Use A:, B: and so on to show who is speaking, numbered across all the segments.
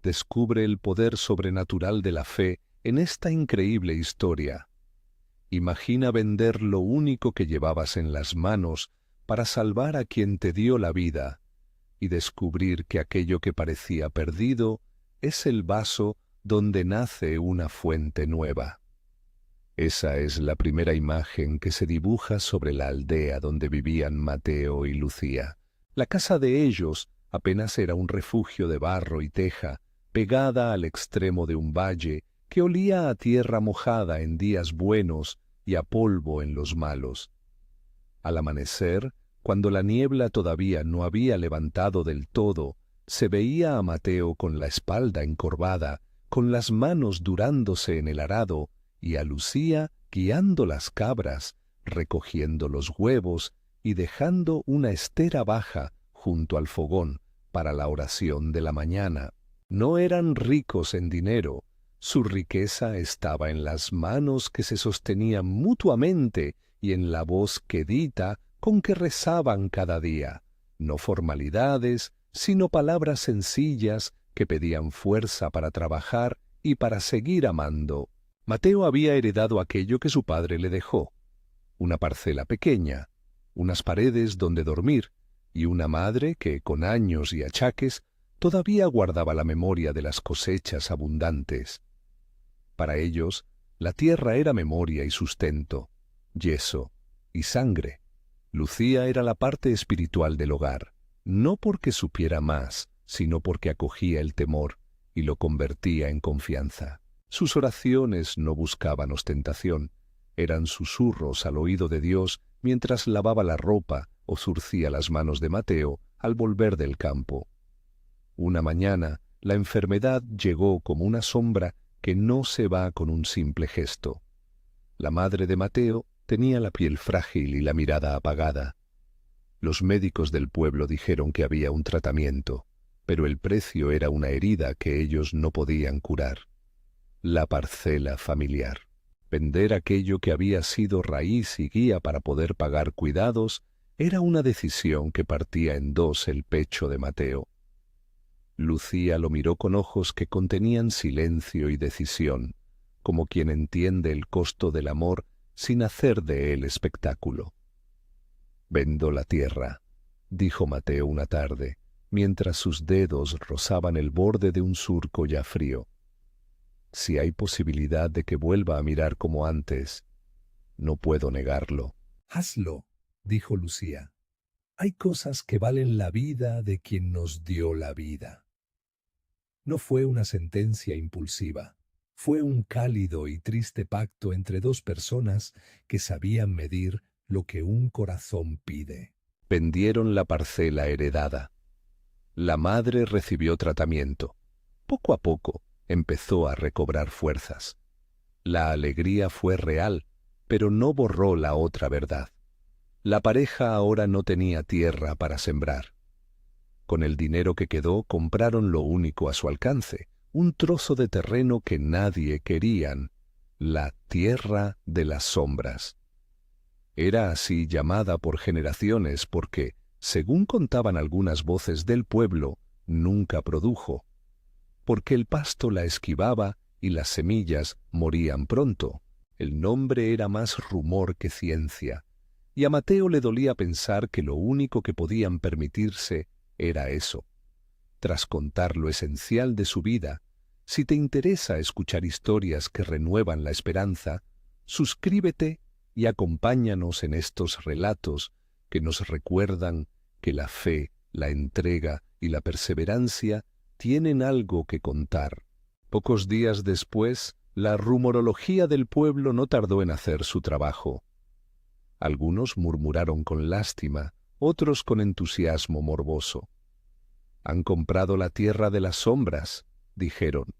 A: descubre el poder sobrenatural de la fe en esta increíble historia. Imagina vender lo único que llevabas en las manos para salvar a quien te dio la vida y descubrir que aquello que parecía perdido es el vaso donde nace una fuente nueva. Esa es la primera imagen que se dibuja sobre la aldea donde vivían Mateo y Lucía. La casa de ellos apenas era un refugio de barro y teja, pegada al extremo de un valle que olía a tierra mojada en días buenos y a polvo en los malos. Al amanecer, cuando la niebla todavía no había levantado del todo, se veía a Mateo con la espalda encorvada, con las manos durándose en el arado, y a Lucía guiando las cabras, recogiendo los huevos y dejando una estera baja junto al fogón para la oración de la mañana. No eran ricos en dinero, su riqueza estaba en las manos que se sostenían mutuamente y en la voz quedita con que rezaban cada día, no formalidades, sino palabras sencillas que pedían fuerza para trabajar y para seguir amando. Mateo había heredado aquello que su padre le dejó, una parcela pequeña, unas paredes donde dormir y una madre que, con años y achaques, todavía guardaba la memoria de las cosechas abundantes. Para ellos, la tierra era memoria y sustento, yeso y sangre. Lucía era la parte espiritual del hogar, no porque supiera más, sino porque acogía el temor y lo convertía en confianza. Sus oraciones no buscaban ostentación, eran susurros al oído de Dios mientras lavaba la ropa o zurcía las manos de Mateo al volver del campo. Una mañana, la enfermedad llegó como una sombra que no se va con un simple gesto. La madre de Mateo tenía la piel frágil y la mirada apagada. Los médicos del pueblo dijeron que había un tratamiento, pero el precio era una herida que ellos no podían curar. La parcela familiar. Vender aquello que había sido raíz y guía para poder pagar cuidados era una decisión que partía en dos el pecho de Mateo. Lucía lo miró con ojos que contenían silencio y decisión, como quien entiende el costo del amor sin hacer de él espectáculo. «Vendo la tierra», dijo Mateo una tarde, mientras sus dedos rozaban el borde de un surco ya frío. «Si hay posibilidad de que vuelva a mirar como antes, no puedo negarlo».
B: «Hazlo», dijo Lucía. «Hay cosas que valen la vida de quien nos dio la vida». No fue una sentencia impulsiva. Fue un cálido y triste pacto entre dos personas que sabían medir lo que un corazón pide.
A: Vendieron la parcela heredada. La madre recibió tratamiento. Poco a poco empezó a recobrar fuerzas. La alegría fue real, pero no borró la otra verdad. La pareja ahora no tenía tierra para sembrar. Con el dinero que quedó compraron lo único a su alcance, un trozo de terreno que nadie querían, la tierra de las sombras. Era así llamada por generaciones porque, según contaban algunas voces del pueblo, nunca produjo, porque el pasto la esquivaba y las semillas morían pronto. El nombre era más rumor que ciencia, y a Mateo le dolía pensar que lo único que podían permitirse era eso. Tras contar lo esencial de su vida, si te interesa escuchar historias que renuevan la esperanza, suscríbete y acompáñanos en estos relatos que nos recuerdan que la fe, la entrega y la perseverancia tienen algo que contar. Pocos días después, la rumorología del pueblo no tardó en hacer su trabajo. Algunos murmuraron con lástima, otros con entusiasmo morboso. «Han comprado la tierra de las sombras», dijeron.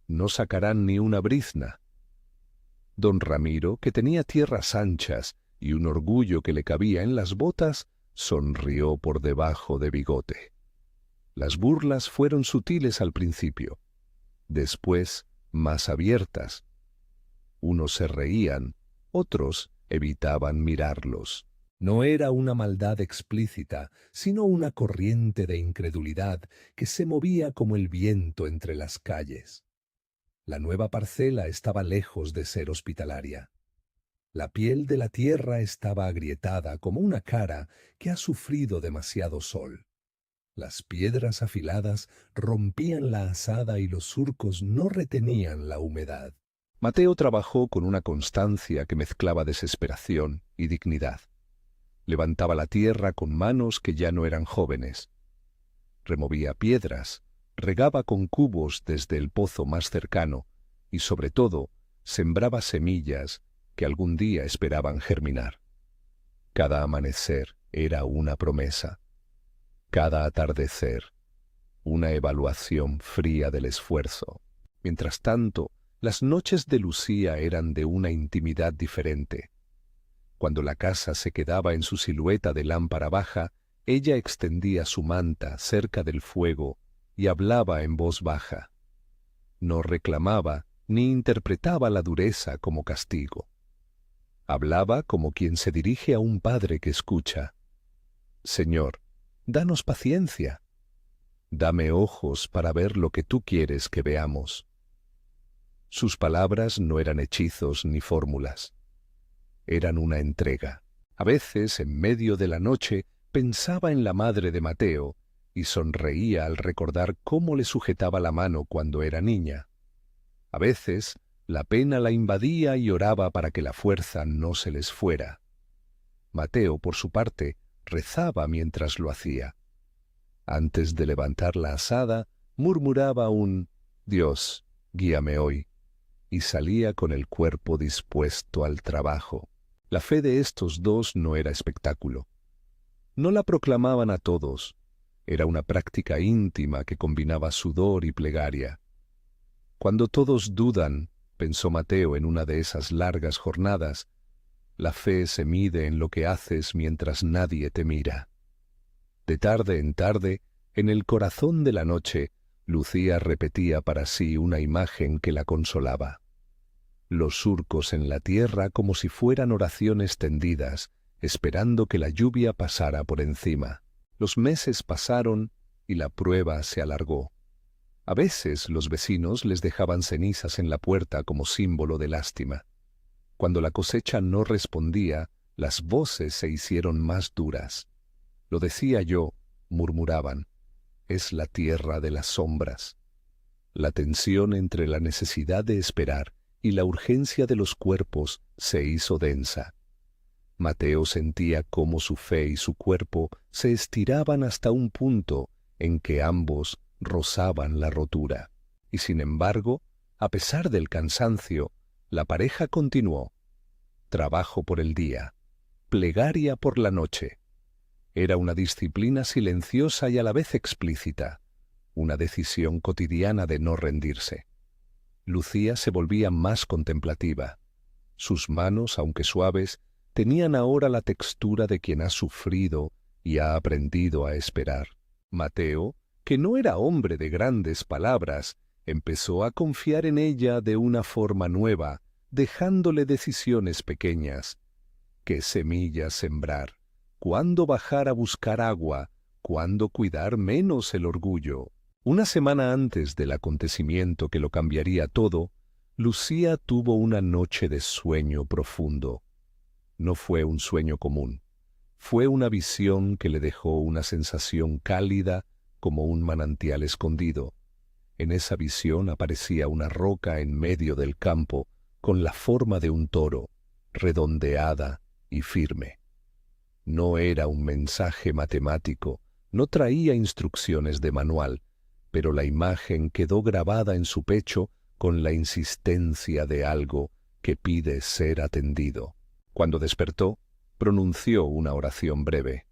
A: «No sacarán ni una brizna». Don Ramiro, que tenía tierras anchas y un orgullo que le cabía en las botas, sonrió por debajo de bigote. Las burlas fueron sutiles al principio, después más abiertas. Unos se reían, otros evitaban mirarlos.
B: No era una maldad explícita, sino una corriente de incredulidad que se movía como el viento entre las calles. La nueva parcela estaba lejos de ser hospitalaria. La piel de la tierra estaba agrietada como una cara que ha sufrido demasiado sol. Las piedras afiladas rompían la azada y los surcos no retenían la humedad.
A: Mateo trabajó con una constancia que mezclaba desesperación y dignidad. Levantaba la tierra con manos que ya no eran jóvenes. Removía piedras, regaba con cubos desde el pozo más cercano y, sobre todo, sembraba semillas que algún día esperaban germinar. Cada amanecer era una promesa. Cada atardecer, una evaluación fría del esfuerzo. Mientras tanto, las noches de Lucía eran de una intimidad diferente. Cuando la casa se quedaba en su silueta de lámpara baja, ella extendía su manta cerca del fuego y hablaba en voz baja. No reclamaba ni interpretaba la dureza como castigo. Hablaba como quien se dirige a un padre que escucha. Señor, danos paciencia. Dame ojos para ver lo que tú quieres que veamos. Sus palabras no eran hechizos ni fórmulas. Eran una entrega. A veces, en medio de la noche, pensaba en la madre de Mateo y sonreía al recordar cómo le sujetaba la mano cuando era niña. A veces, la pena la invadía y oraba para que la fuerza no se les fuera. Mateo, por su parte, rezaba mientras lo hacía. Antes de levantar la azada, murmuraba un «Dios, guíame hoy», y salía con el cuerpo dispuesto al trabajo. La fe de estos dos no era espectáculo. No la proclamaban a todos. Era una práctica íntima que combinaba sudor y plegaria. Cuando todos dudan, pensó Mateo en una de esas largas jornadas, la fe se mide en lo que haces mientras nadie te mira. De tarde en tarde, en el corazón de la noche, Lucía repetía para sí una imagen que la consolaba. Los surcos en la tierra como si fueran oraciones tendidas, esperando que la lluvia pasara por encima. Los meses pasaron y la prueba se alargó. A veces los vecinos les dejaban cenizas en la puerta como símbolo de lástima. Cuando la cosecha no respondía, las voces se hicieron más duras. Lo decía yo, murmuraban, es la tierra de las sombras. La tensión entre la necesidad de esperar y la urgencia de los cuerpos se hizo densa. Mateo sentía cómo su fe y su cuerpo se estiraban hasta un punto en que ambos rozaban la rotura. Y sin embargo, a pesar del cansancio, la pareja continuó. Trabajo por el día, plegaria por la noche. Era una disciplina silenciosa y a la vez explícita, una decisión cotidiana de no rendirse. Lucía se volvía más contemplativa. Sus manos, aunque suaves, tenían ahora la textura de quien ha sufrido y ha aprendido a esperar. Mateo, que no era hombre de grandes palabras, empezó a confiar en ella de una forma nueva, dejándole decisiones pequeñas. ¿Qué semillas sembrar? ¿Cuándo bajar a buscar agua? ¿Cuándo cuidar menos el orgullo? Una semana antes del acontecimiento que lo cambiaría todo, Lucía tuvo una noche de sueño profundo. No fue un sueño común. Fue una visión que le dejó una sensación cálida como un manantial escondido. En esa visión aparecía una roca en medio del campo con la forma de un toro, redondeada y firme. No era un mensaje matemático, no traía instrucciones de manual, pero la imagen quedó grabada en su pecho con la insistencia de algo que pide ser atendido. Cuando despertó, pronunció una oración breve.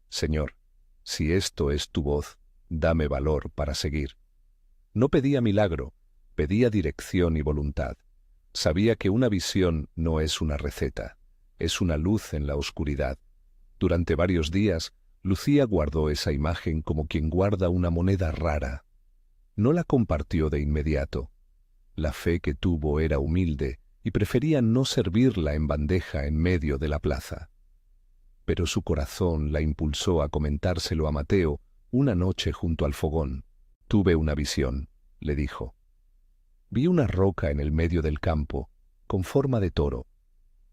A: Señor, si esto es tu voz, dame valor para seguir. No pedía milagro, pedía dirección y voluntad. Sabía que una visión no es una receta, es una luz en la oscuridad. Durante varios días, Lucía guardó esa imagen como quien guarda una moneda rara. No la compartió de inmediato. La fe que tuvo era humilde y prefería no servirla en bandeja en medio de la plaza. pero su corazón la impulsó a comentárselo a Mateo una noche junto al fogón. «Tuve una visión», le dijo. «Vi una roca en el medio del campo, con forma de toro.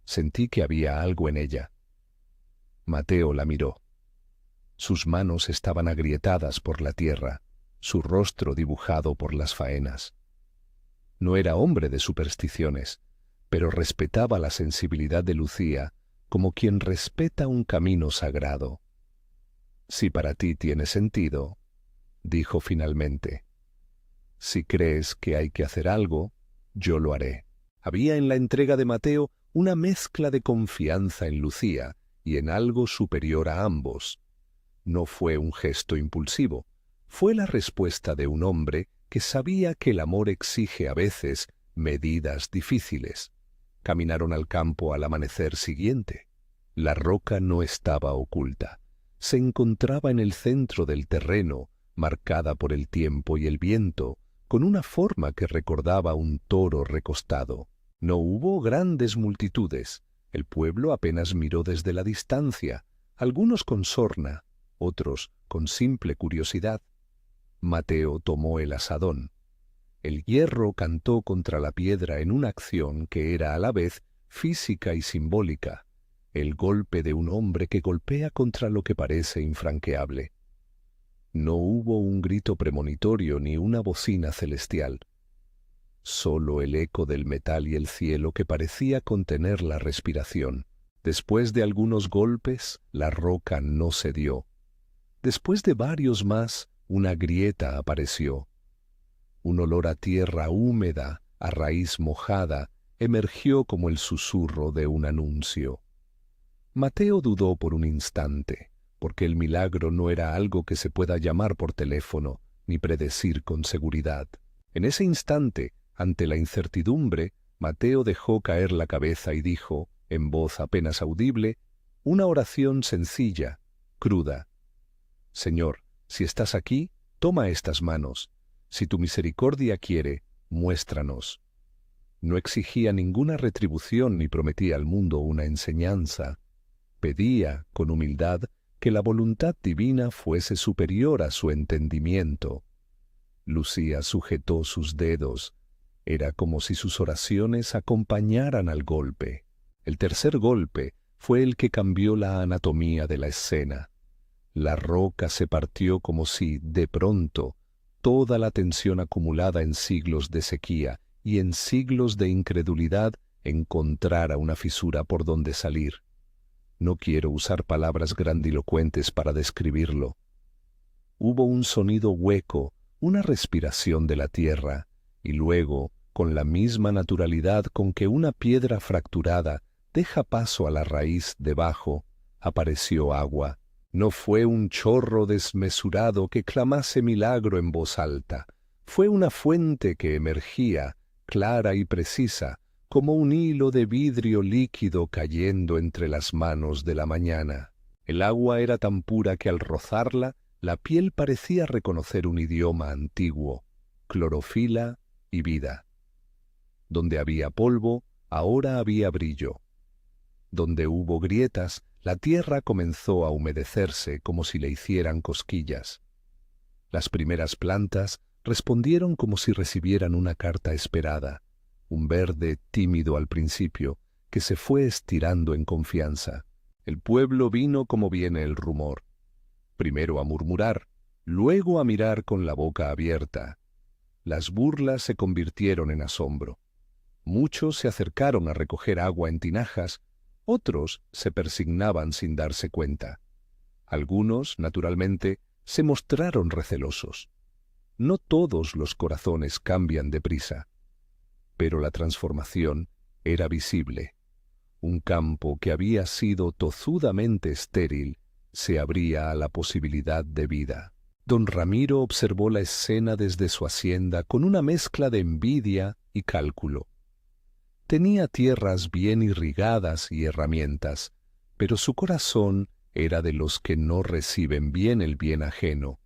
A: Sentí que había algo en ella». Mateo la miró. Sus manos estaban agrietadas por la tierra, su rostro dibujado por las faenas. No era hombre de supersticiones, pero respetaba la sensibilidad de Lucía como quien respeta un camino sagrado. «Si para ti tiene sentido», dijo finalmente. «Si crees que hay que hacer algo, yo lo haré». Había en la entrega de Mateo una mezcla de confianza en Lucía y en algo superior a ambos. No fue un gesto impulsivo, fue la respuesta de un hombre que sabía que el amor exige a veces medidas difíciles. Caminaron al campo al amanecer siguiente. La roca no estaba oculta. Se encontraba en el centro del terreno, marcada por el tiempo y el viento, con una forma que recordaba un toro recostado. No hubo grandes multitudes. El pueblo apenas miró desde la distancia, algunos con sorna, otros con simple curiosidad. Mateo tomó el azadón. El hierro cantó contra la piedra en una acción que era a la vez física y simbólica, el golpe de un hombre que golpea contra lo que parece infranqueable. No hubo un grito premonitorio ni una bocina celestial. Solo el eco del metal y el cielo que parecía contener la respiración. Después de algunos golpes, la roca no cedió. Después de varios más, una grieta apareció. Un olor a tierra húmeda, a raíz mojada, emergió como el susurro de un anuncio. Mateo dudó por un instante, porque el milagro no era algo que se pueda llamar por teléfono, ni predecir con seguridad. En ese instante, ante la incertidumbre, Mateo dejó caer la cabeza y dijo, en voz apenas audible, una oración sencilla, cruda. «Señor, si estás aquí, toma estas manos. Si tu misericordia quiere, muéstranos». No exigía ninguna retribución ni prometía al mundo una enseñanza. Pedía, con humildad, que la voluntad divina fuese superior a su entendimiento. Lucía sujetó sus dedos. Era como si sus oraciones acompañaran al golpe. El tercer golpe fue el que cambió la anatomía de la escena. La roca se partió como si, de pronto, toda la tensión acumulada en siglos de sequía y en siglos de incredulidad encontrara una fisura por donde salir. No quiero usar palabras grandilocuentes para describirlo. Hubo un sonido hueco, una respiración de la tierra, y luego, con la misma naturalidad con que una piedra fracturada deja paso a la raíz debajo, apareció agua. No fue un chorro desmesurado que clamase milagro en voz alta. Fue una fuente que emergía, clara y precisa, como un hilo de vidrio líquido cayendo entre las manos de la mañana. El agua era tan pura que al rozarla, la piel parecía reconocer un idioma antiguo, clorofila y vida. Donde había polvo, ahora había brillo. Donde hubo grietas, la tierra comenzó a humedecerse como si le hicieran cosquillas. Las primeras plantas respondieron como si recibieran una carta esperada, un verde tímido al principio, que se fue estirando en confianza. El pueblo vino como viene el rumor, primero a murmurar, luego a mirar con la boca abierta. Las burlas se convirtieron en asombro. Muchos se acercaron a recoger agua en tinajas, otros se persignaban sin darse cuenta. Algunos, naturalmente, se mostraron recelosos. No todos los corazones cambian deprisa, pero la transformación era visible. Un campo que había sido tozudamente estéril se abría a la posibilidad de vida. Don Ramiro observó la escena desde su hacienda con una mezcla de envidia y cálculo. Tenía tierras bien irrigadas y herramientas, pero su corazón era de los que no reciben bien el bien ajeno,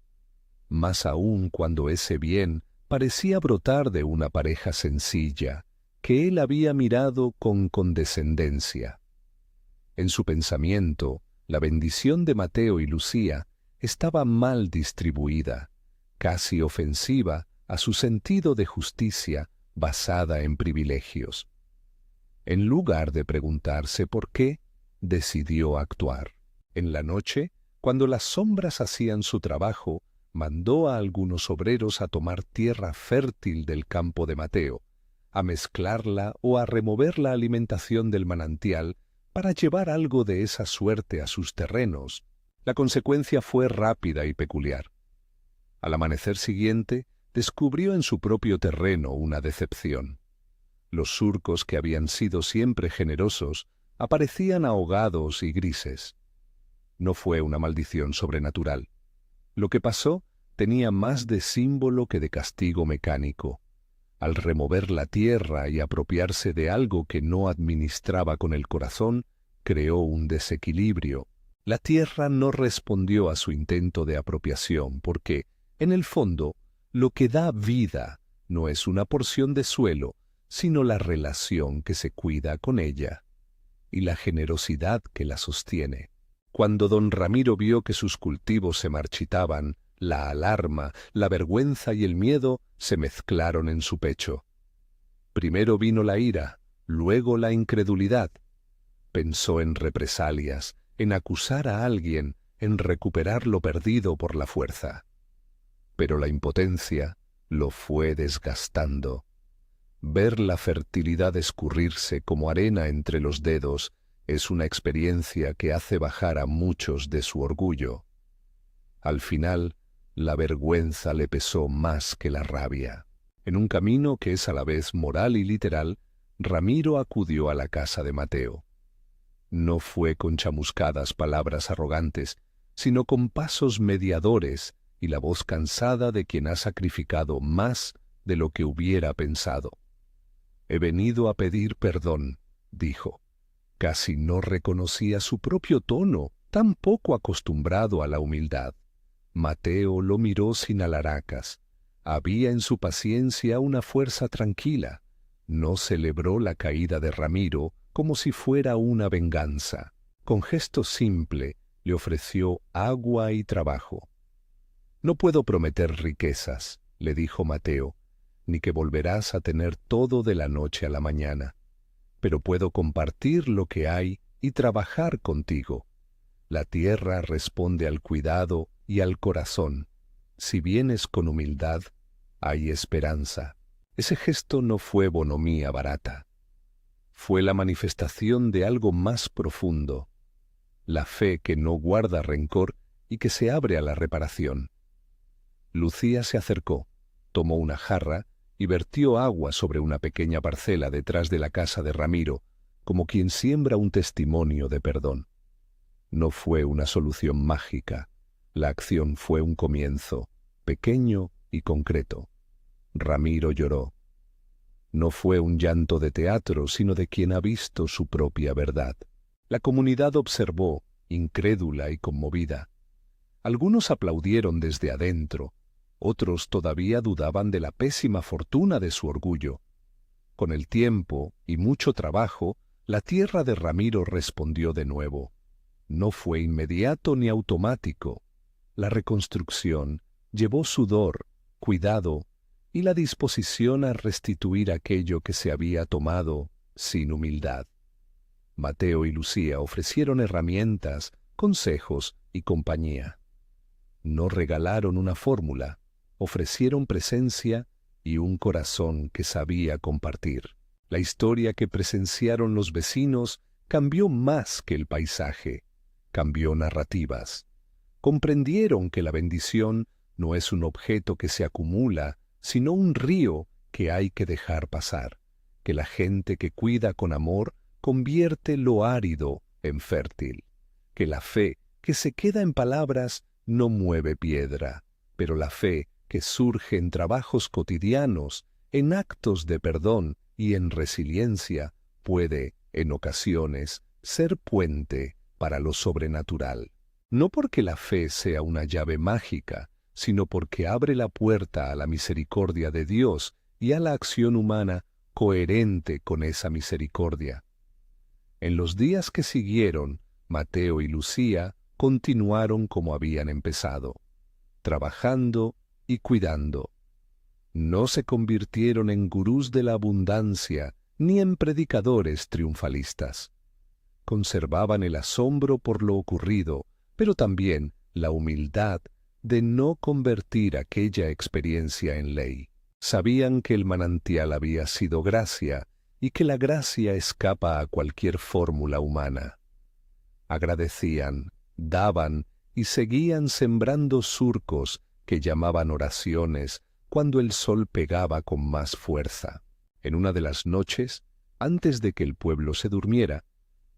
A: más aún cuando ese bien parecía brotar de una pareja sencilla, que él había mirado con condescendencia. En su pensamiento, La bendición de Mateo y Lucía estaba mal distribuida, casi ofensiva a su sentido de justicia basada en privilegios. En lugar de preguntarse por qué, decidió actuar. En la noche, cuando las sombras hacían su trabajo, mandó a algunos obreros a tomar tierra fértil del campo de Mateo, a mezclarla o a remover la alimentación del manantial para llevar algo de esa suerte a sus terrenos. La consecuencia fue rápida y peculiar. Al amanecer siguiente, descubrió en su propio terreno una decepción. Los surcos que habían sido siempre generosos aparecían ahogados y grises. No fue una maldición sobrenatural. Lo que pasó tenía más de símbolo que de castigo mecánico. Al remover la tierra y apropiarse de algo que no administraba con el corazón, creó un desequilibrio. La tierra no respondió a su intento de apropiación porque, en el fondo, lo que da vida no es una porción de suelo, sino la relación que se cuida con ella y la generosidad que la sostiene. Cuando don Ramiro vio que sus cultivos se marchitaban, la alarma, la vergüenza y el miedo se mezclaron en su pecho. Primero vino la ira, luego la incredulidad. Pensó en represalias, en acusar a alguien, en recuperar lo perdido por la fuerza. Pero la impotencia lo fue desgastando. Ver la fertilidad escurrirse como arena entre los dedos es una experiencia que hace bajar a muchos de su orgullo. Al final, la vergüenza le pesó más que la rabia. En un camino que es a la vez moral y literal, Ramiro acudió a la casa de Mateo. No fue con chamuscadas palabras arrogantes, sino con pasos mediadores y la voz cansada de quien ha sacrificado más de lo que hubiera pensado. «He venido a pedir perdón», dijo. Casi no reconocía su propio tono, tan poco acostumbrado a la humildad. Mateo lo miró sin alaracas. Había en su paciencia una fuerza tranquila. No celebró la caída de Ramiro como si fuera una venganza. Con gesto simple le ofreció agua y trabajo. «No puedo prometer riquezas», le dijo Mateo, «ni que volverás a tener todo de la noche a la mañana. Pero puedo compartir lo que hay y trabajar contigo. La tierra responde al cuidado y al corazón. Si vienes con humildad, hay esperanza». Ese gesto no fue bonomía barata. Fue la manifestación de algo más profundo, la fe que no guarda rencor y que se abre a la reparación. Lucía se acercó, tomó una jarra y vertió agua sobre una pequeña parcela detrás de la casa de Ramiro, como quien siembra un testimonio de perdón. No fue una solución mágica, la acción fue un comienzo, pequeño y concreto. Ramiro lloró. No fue un llanto de teatro, sino de quien ha visto su propia verdad. La comunidad observó, incrédula y conmovida. Algunos aplaudieron desde adentro, otros todavía dudaban de la pésima fortuna de su orgullo. Con el tiempo y mucho trabajo, la tierra de Ramiro respondió de nuevo. No fue inmediato ni automático. La reconstrucción llevó sudor, cuidado y la disposición a restituir aquello que se había tomado sin humildad. Mateo y Lucía ofrecieron herramientas, consejos y compañía. No regalaron una fórmula, ofrecieron presencia y un corazón que sabía compartir. La historia que presenciaron los vecinos cambió más que el paisaje, cambió narrativas. Comprendieron que la bendición no es un objeto que se acumula, sino un río que hay que dejar pasar, que la gente que cuida con amor convierte lo árido en fértil, que la fe que se queda en palabras no mueve piedra, pero la fe que surge en trabajos cotidianos, en actos de perdón y en resiliencia, puede, en ocasiones, ser puente para lo sobrenatural. No porque la fe sea una llave mágica, sino porque abre la puerta a la misericordia de Dios y a la acción humana coherente con esa misericordia. En los días que siguieron, Mateo y Lucía continuaron como habían empezado, trabajando y cuidando. No se convirtieron en gurús de la abundancia ni en predicadores triunfalistas. Conservaban el asombro por lo ocurrido, pero también la humildad de no convertir aquella experiencia en ley. Sabían que el manantial había sido gracia y que la gracia escapa a cualquier fórmula humana. Agradecían, daban y seguían sembrando surcos que llamaban oraciones cuando el sol pegaba con más fuerza. En una de las noches, antes de que el pueblo se durmiera,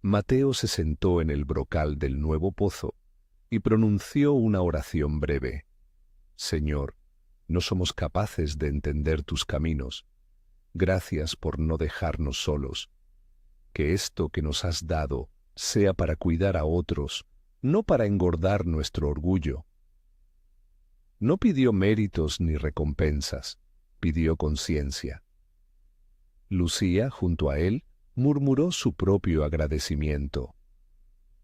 A: Mateo se sentó en el brocal del nuevo pozo y pronunció una oración breve. Señor, no somos capaces de entender tus caminos. Gracias por no dejarnos solos. Que esto que nos has dado sea para cuidar a otros, no para engordar nuestro orgullo. No pidió méritos ni recompensas, pidió conciencia. Lucía, junto a él, murmuró su propio agradecimiento.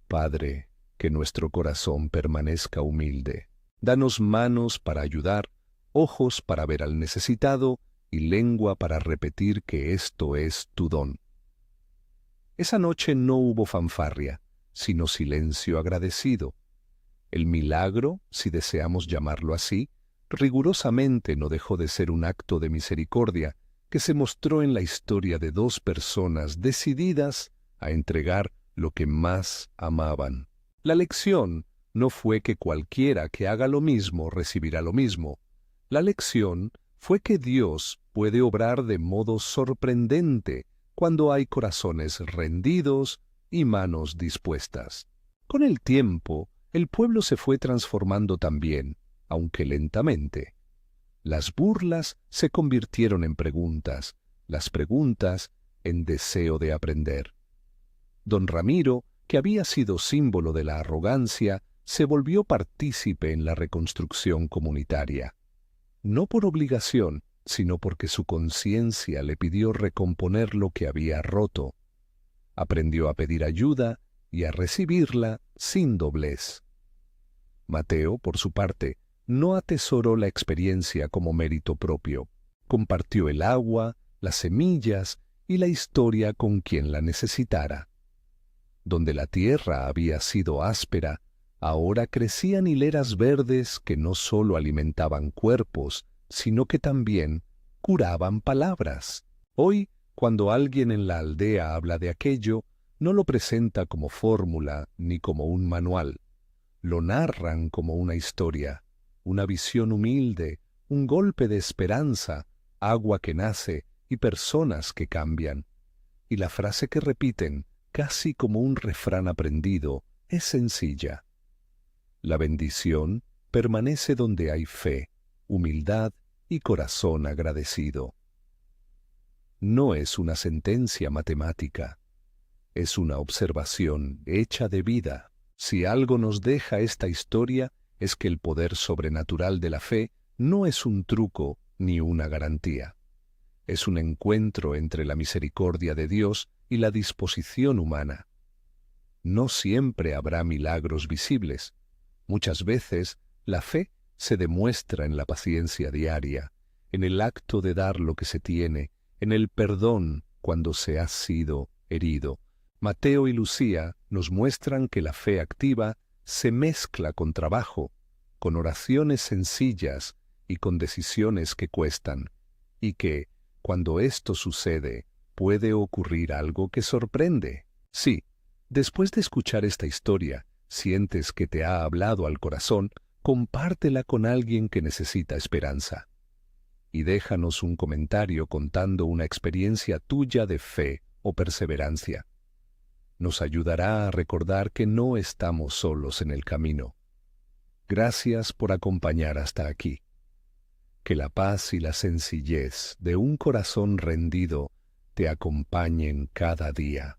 A: Padre, que nuestro corazón permanezca humilde. Danos manos para ayudar, ojos para ver al necesitado y lengua para repetir que esto es tu don. Esa noche no hubo fanfarria, sino silencio agradecido. El milagro, si deseamos llamarlo así, rigurosamente no dejó de ser un acto de misericordia que se mostró en la historia de dos personas decididas a entregar lo que más amaban. La lección no fue que cualquiera que haga lo mismo recibirá lo mismo. La lección fue que Dios puede obrar de modo sorprendente cuando hay corazones rendidos y manos dispuestas. Con el tiempo, el pueblo se fue transformando también, aunque lentamente. Las burlas se convirtieron en preguntas, las preguntas en deseo de aprender. Don Ramiro, que había sido símbolo de la arrogancia, se volvió partícipe en la reconstrucción comunitaria. No por obligación, sino porque su conciencia le pidió recomponer lo que había roto. Aprendió a pedir ayuda y a recibirla sin doblez. Mateo, por su parte, no atesoró la experiencia como mérito propio. Compartió el agua, las semillas y la historia con quien la necesitara. Donde la tierra había sido áspera, ahora crecían hileras verdes que no sólo alimentaban cuerpos, sino que también curaban palabras. Hoy, cuando alguien en la aldea habla de aquello, no lo presenta como fórmula ni como un manual. Lo narran como una historia, una visión humilde, un golpe de esperanza, agua que nace y personas que cambian. Y la frase que repiten, casi como un refrán aprendido, es sencilla. La bendición permanece donde hay fe, humildad y corazón agradecido. No es una sentencia matemática, es una observación hecha de vida. Si algo nos deja esta historia, es que el poder sobrenatural de la fe no es un truco ni una garantía. Es un encuentro entre la misericordia de Dios y la disposición humana. No siempre habrá milagros visibles. Muchas veces la fe se demuestra en la paciencia diaria, en el acto de dar lo que se tiene, en el perdón cuando se ha sido herido. Mateo y Lucía nos muestran que la fe activa se mezcla con trabajo, con oraciones sencillas y con decisiones que cuestan, y que, cuando esto sucede, puede ocurrir algo que sorprende. Sí, después de escuchar esta historia, sientes que te ha hablado al corazón, compártela con alguien que necesita esperanza. Y déjanos un comentario contando una experiencia tuya de fe o perseverancia. Nos ayudará a recordar que no estamos solos en el camino. Gracias por acompañar hasta aquí. Que la paz y la sencillez de un corazón rendido te acompañen cada día.